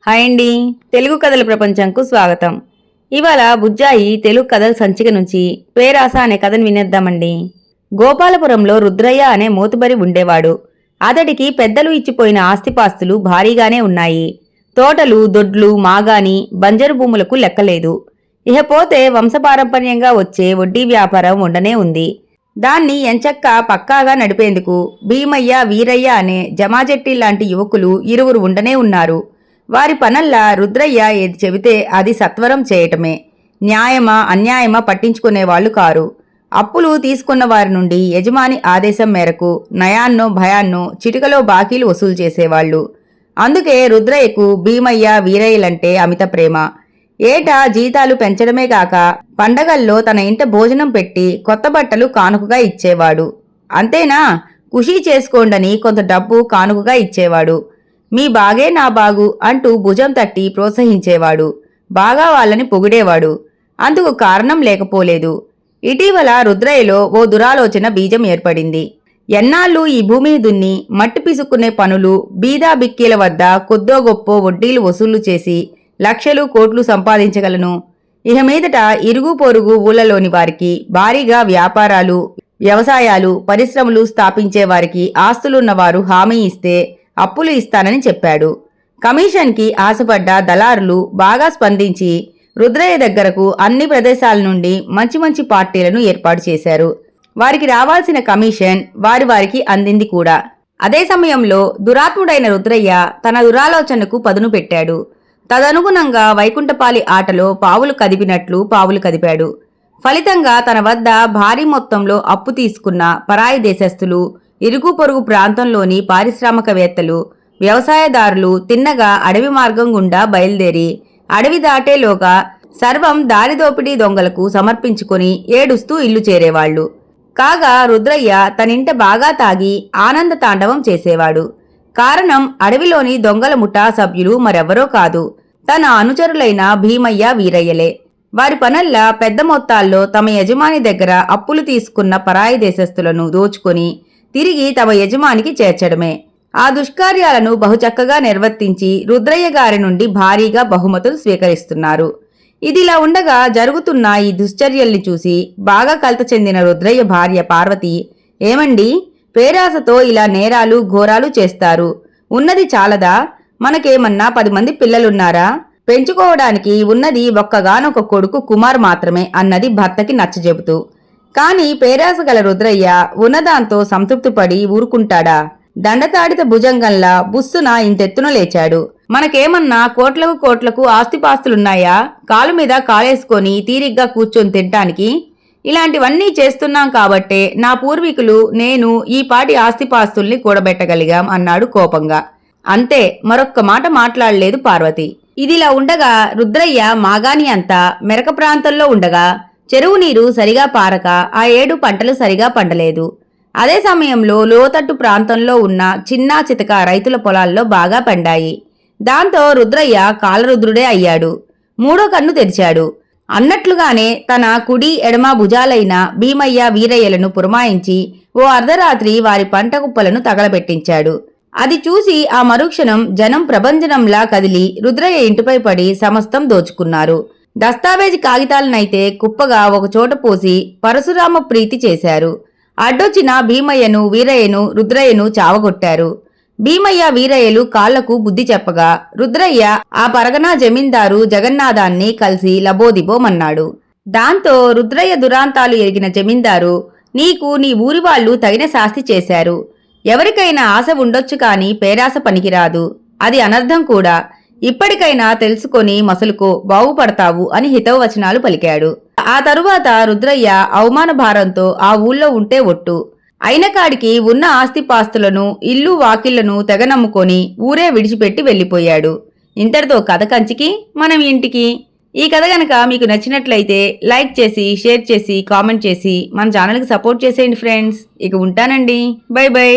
Hi అండి. తెలుగు కథల ప్రపంచంకు స్వాగతం. ఇవాళ బుజ్జాయి తెలుగు కథల సంచిక నుంచి పేరాస అనే కథను వినేద్దామండి. గోపాలపురంలో రుద్రయ్య అనే మోతుబరి ఉండేవాడు. అతడికి పెద్దలు ఇచ్చిపోయిన ఆస్తిపాస్తులు భారీగానే ఉన్నాయి. తోటలు, దొడ్లు, మాగాని, బంజరు భూములకు లెక్కలేదు. ఇకపోతే వంశపారంపర్యంగా వచ్చే వడ్డీ వ్యాపారం ఉండనే ఉంది. దాన్ని ఎంచక్క పక్కాగా నడిపేందుకు భీమయ్య, వీరయ్య అనే జమాజెట్టి లాంటి యువకులు ఇరువురు ఉండనే ఉన్నారు. వారి పనల్లా రుద్రయ్య ఏది చెబితే అది సత్వరం చేయటమే. న్యాయమా అన్యాయమా పట్టించుకునేవాళ్లు కారు. అప్పులు తీసుకున్న వారి నుండి యజమాని ఆదేశం మేరకు నయాన్నో భయాన్నో చిటికలో బాకీలు వసూలు చేసేవాళ్లు. అందుకే రుద్రయ్యకు భీమయ్య, వీరయ్యలంటే అమిత ప్రేమ. ఏటా జీతాలు పెంచడమే కాక పండగల్లో తన ఇంట భోజనం పెట్టి కొత్త బట్టలు కానుకగా ఇచ్చేవాడు. అంతేనా, ఖుషీ చేసుకోండని కొంత డబ్బు కానుకగా ఇచ్చేవాడు. మీ బాగే నా బాగు అంటూ భుజం తట్టి ప్రోత్సహించేవాడు. బాగా వాళ్ళని పొగిడేవాడు. అందుకు కారణం లేకపోలేదు. ఇటీవల రుద్రయ్యలో ఓ దురాలోచన బీజం ఏర్పడింది. ఎన్నాళ్ళు ఈ భూమిని దున్ని మట్టి పిసుక్కునే పనులు, బీదా బిక్కీల వద్ద కొద్దో గొప్పో వడ్డీలు వసూలు చేసి లక్షలు కోట్లు సంపాదించగలను. ఇహ మీదట ఇరుగు పొరుగు ఊళ్ళలోని వారికి భారీగా వ్యాపారాలు, వ్యవసాయాలు, పరిశ్రమలు స్థాపించే వారికి ఆస్తులున్నవారు హామీ ఇస్తే అప్పులు ఇస్తానని చెప్పాడు. కమిషన్కి ఆశపడ్డ దళారులు బాగా స్పందించి రుద్రయ్య దగ్గరకు అన్ని ప్రదేశాల నుండి మంచి మంచి పార్టీలను ఏర్పాటు చేశారు. వారికి రావాల్సిన కమిషన్ వారికి అందింది కూడా. అదే సమయంలో దురాత్ముడైన రుద్రయ్య తన దురాలోచనకు పదును పెట్టాడు. తదనుగుణంగా వైకుంఠపాలి ఆటలో పావులు కదిపినట్లు పావులు కదిపాడు. ఫలితంగా తన వద్ద భారీ మొత్తంలో అప్పు తీసుకున్న పరాయి దేశస్థులు, ఇరుగు పొరుగు ప్రాంతంలోని పారిశ్రామికవేత్తలు, వ్యవసాయదారులు తిన్నగా అడవి మార్గం గుండా బయలుదేరి అడవి దాటేలోగా సర్వం దారిదోపిడీ దొంగలకు సమర్పించుకొని ఏడుస్తూ ఇల్లు చేరేవాళ్లు. కాగా రుద్రయ్య తనింట బాగా తాగి ఆనంద తాండవం చేసేవాడు. కారణం అడవిలోని దొంగల ముఠా సభ్యులు మరెవరో కాదు, తన అనుచరులైన భీమయ్య, వీరయ్యలే. వారి పనల్లా పెద్ద మొత్తాల్లో తమ యజమాని దగ్గర అప్పులు తీసుకున్న పరాయి దేశస్థులను దోచుకొని తిరిగి తమ యజమానికి చేర్చడమే. ఆ దుష్కార్యాలను బహుచక్కగా నిర్వర్తించి రుద్రయ్య గారి నుండి భారీగా బహుమతులు స్వీకరిస్తున్నారు. ఇదిలా ఉండగా జరుగుతున్న ఈ దుశ్చర్యల్ని చూసి బాగా కలత చెందిన రుద్రయ్య భార్య పార్వతి, ఏమండి, పేరాసతో ఇలా నేరాలు ఘోరాలు చేస్తారు, ఉన్నది చాలదా? మనకేమన్నా 10 మంది పిల్లలున్నారా? పెంచుకోవడానికి ఉన్నది ఒక్కగానొక కొడుకు కుమార్ మాత్రమే అన్నది భర్తకి నచ్చజెబుతూ. కాని పేరాసగల రుద్రయ్య ఉన్నదాంతో సంతృప్తిపడి ఊరుకుంటాడా? దండతాడిత భుజంగంలా బుస్సున ఇంతెత్తున లేచాడు. మనకేమన్నా కోట్లకు కోట్లకు ఆస్తిపాస్తులున్నాయా? కాలు మీద కాలేసుకొని తీరిగ్గా కూర్చొని తింటానికి? ఇలాంటివన్నీ చేస్తున్నాం కాబట్టే నా పూర్వీకులు, నేను ఈ పాటి ఆస్తిపాస్తుల్ని కూడబెట్టగలిగాం అన్నాడు కోపంగా. అంతే, మరొక్క మాట మాట్లాడలేదు పార్వతి. ఇదిలా ఉండగా రుద్రయ్య మాగాని అంతా మెరక ప్రాంతంలో ఉండగా చెరువు నీరు సరిగా పారక ఆ ఏడు పంటలు సరిగా పండలేదు. అదే సమయంలో లోతట్టు ప్రాంతంలో ఉన్న చిన్నా చితక రైతుల పొలాల్లో బాగా పండాయి. దాంతో రుద్రయ్య కాలరుద్రుడే అయ్యాడు. మూడో కన్ను తెరిచాడు. అన్నట్లుగానే తన కుడి ఎడమ భుజాలైన భీమయ్య, వీరయ్యలను పురమాయించి ఓ అర్ధరాత్రి వారి పంట కుప్పలను తగలబెట్టించాడు. అది చూసి ఆ మరుక్షణం జనం ప్రభంజనంలా కదిలి రుద్రయ్య ఇంటిపై పడి సమస్తం దోచుకున్నారు. దస్తావేజీ కాగితాలనైతే కుప్పగా ఒకచోట పోసి పరశురామ ప్రీతి చేశారు. అడ్డొచ్చిన భీమయ్యను, వీరయ్యను, రుద్రయ్యను చావగొట్టారు. భీమయ్య, వీరయ్యలు కాళ్లకు బుద్ధి చెప్పగా రుద్రయ్య ఆ పరగనా జమీందారు జగన్నాథాన్ని కలిసి లబోదిబోమన్నాడు. దాంతో రుద్రయ్య దురాంతాలు ఎరిగిన జమీందారు, నీకు నీ ఊరి వాళ్లు తగిన శాస్తి చేశారు. ఎవరికైనా ఆశ ఉండొచ్చు కాని పేరాస పనికిరాదు, అది అనర్థం కూడా. ఇప్పటికైనా తెలుసుకొని మసలుకో, బాగుపడతావు అని హితవచనాలు పలికాడు. ఆ తరువాత రుద్రయ్య అవమాన భారంతో ఆ ఊళ్ళో ఉంటే ఒట్టు. అయినకాడికి ఉన్న ఆస్తిపాస్తులను, ఇల్లు వాకిళ్లను తెగనమ్ముకొని ఊరే విడిచిపెట్టి వెళ్లిపోయాడు. ఇంతటితో కథ కంచికి మనం ఇంటికి. ఈ కథ గనక మీకు నచ్చినట్లయితే లైక్ చేసి, షేర్ చేసి, కామెంట్ చేసి మన ఛానల్కి సపోర్ట్ చేసేయండి ఫ్రెండ్స్. ఇక ఉంటానండి. By by.